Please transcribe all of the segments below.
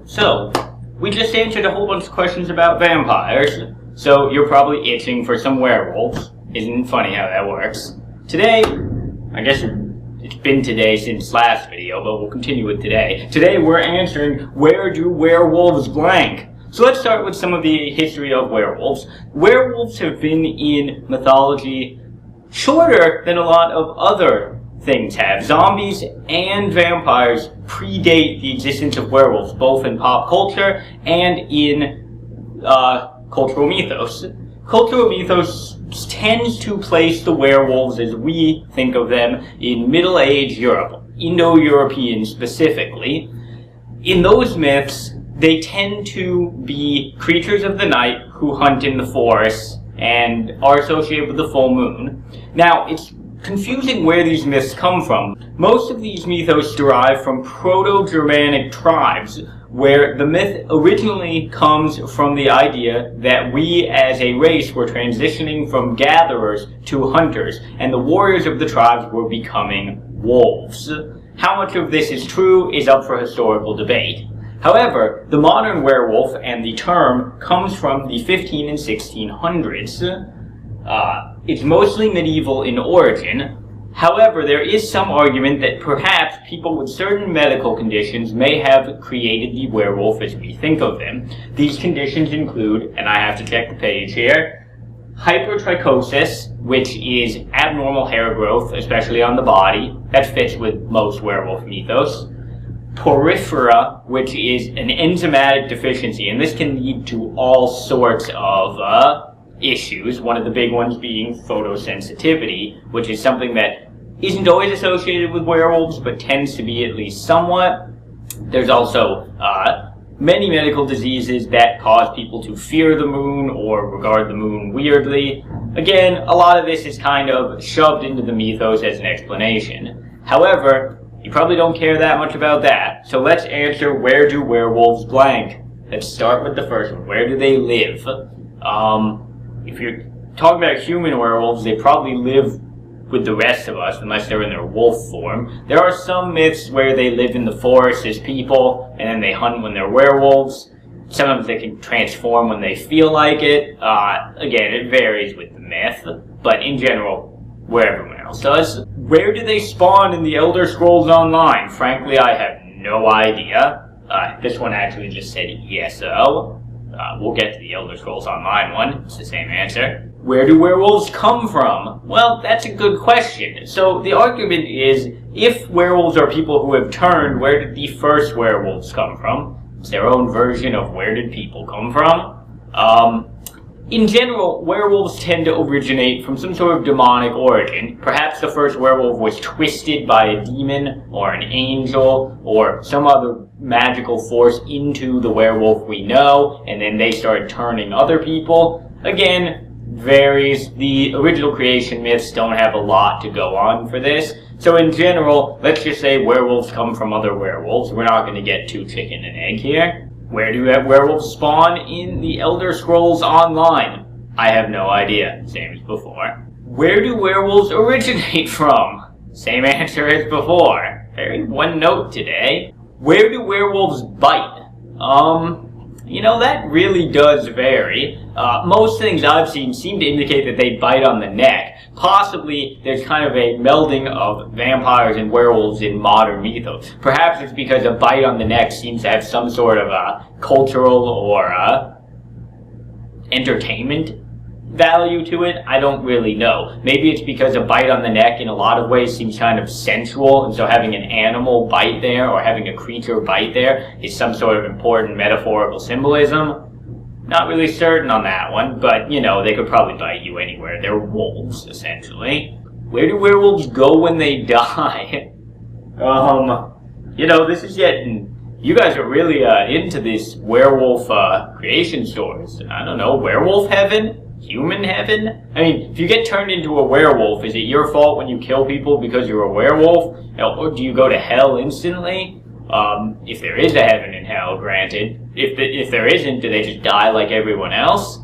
So, we just answered a whole bunch of questions about vampires, so you're probably itching for some werewolves. Isn't it funny how that works? Today, I guess it's been today since last video, but we'll continue with today. Today we're answering, where do werewolves blank? So let's start with some of the history of werewolves. Werewolves have been in mythology shorter than a lot of other things have. Zombies and vampires predate the existence of werewolves, both in pop culture and in cultural mythos. Cultural mythos tends to place the werewolves as we think of them in Middle Age Europe, Indo-European specifically. In those myths, they tend to be creatures of the night who hunt in the forests and are associated with the full moon. Now, it's confusing where these myths come from. Most of these mythos derive from Proto-Germanic tribes, where the myth originally comes from the idea that we as a race were transitioning from gatherers to hunters, and the warriors of the tribes were becoming wolves. How much of this is true is up for historical debate. However, the modern werewolf and the term comes from the 15 and 1600s. It's mostly medieval in origin. However, there is some argument that perhaps people with certain medical conditions may have created the werewolf as we think of them. These conditions include, and I have to check the page here, hypertrichosis, which is abnormal hair growth, especially on the body. That fits with most werewolf mythos. Porphyria, which is an enzymatic deficiency, and this can lead to all sorts of issues, one of the big ones being photosensitivity, which is something that isn't always associated with werewolves, but tends to be at least somewhat. There's also many medical diseases that cause people to fear the moon or regard the moon weirdly. Again, a lot of this is kind of shoved into the mythos as an explanation. However, you probably don't care that much about that, so let's answer, where do werewolves blank? Let's start with the first one. Where do they live? If you're talking about human werewolves, they probably live with the rest of us, unless they're in their wolf form. There are some myths where they live in the forest as people, and then they hunt when they're werewolves. Sometimes they can transform when they feel like it. Again, it varies with the myth, but in general, where everyone else does. Where do they spawn in the Elder Scrolls Online? Frankly, I have no idea. This one actually just said ESO. We'll get to the Elder Scrolls Online one. It's the same answer. Where do werewolves come from? Well, that's a good question. So the argument is, if werewolves are people who have turned, where did the first werewolves come from? It's their own version of where did people come from. In general, werewolves tend to originate from some sort of demonic origin. Perhaps the first werewolf was twisted by a demon or an angel or some other magical force into the werewolf we know, and then they started turning other people. Again, varies. The original creation myths don't have a lot to go on for this. So in general, let's just say werewolves come from other werewolves. We're not going to get too chicken and egg here. Where do werewolves spawn in the Elder Scrolls Online? I have no idea. Same as before. Where do werewolves originate from? Same answer as before. Very one note today. Where do werewolves bite? You know, that really does vary. Most things I've seen seem to indicate that they bite on the neck. Possibly, there's kind of a melding of vampires and werewolves in modern mythos. Perhaps it's because a bite on the neck seems to have some sort of cultural or entertainment value to it. I don't really know. Maybe it's because a bite on the neck in a lot of ways seems kind of sensual, and so having an animal bite there or having a creature bite there is some sort of important metaphorical symbolism. Not really certain on that one, but, you know, they could probably bite you anywhere. They're wolves, essentially. Where do werewolves go when they die? You know, this is getting... You guys are really into this werewolf creation stories. I don't know, werewolf heaven? Human heaven? I mean, if you get turned into a werewolf, is it your fault when you kill people because you're a werewolf? Or do you go to hell instantly? If there is a heaven and hell, granted. If there isn't, do they just die like everyone else?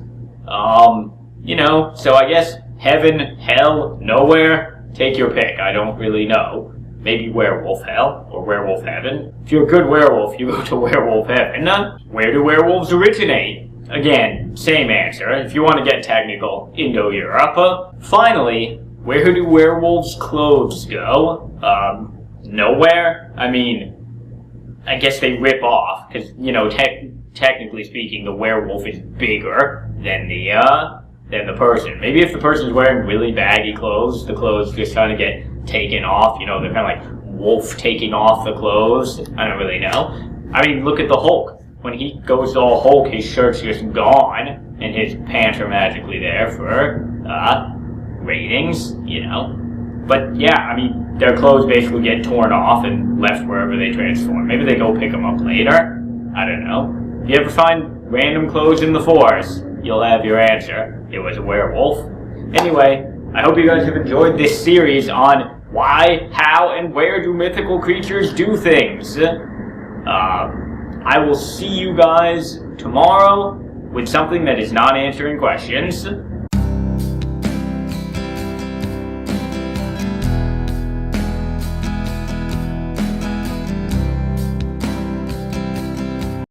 You know, so I guess heaven, hell, nowhere, take your pick. I don't really know. maybe werewolf hell or werewolf heaven. If you're a good werewolf, you go to werewolf heaven. Where do werewolves originate? Again, same answer. If you want to get technical, Indo-Europe. Finally, where do werewolves' clothes go? Nowhere. I mean, I guess they rip off, because, you know, technically speaking, the werewolf is bigger than the person. Maybe if the person's wearing really baggy clothes, the clothes just kind of get taken off. You know, they're kind of like wolf taking off the clothes. I don't really know. I mean, look at the Hulk. When he goes all Hulk, his shirt's just gone, and his pants are magically there for ratings, you know. But yeah, I mean, their clothes basically get torn off and left wherever they transform. Maybe they go pick them up later. I don't know. If you ever find random clothes in the forest, you'll have your answer. It was a werewolf. Anyway, I hope you guys have enjoyed this series on why, how, and where do mythical creatures do things. I will see you guys tomorrow with something that is not answering questions.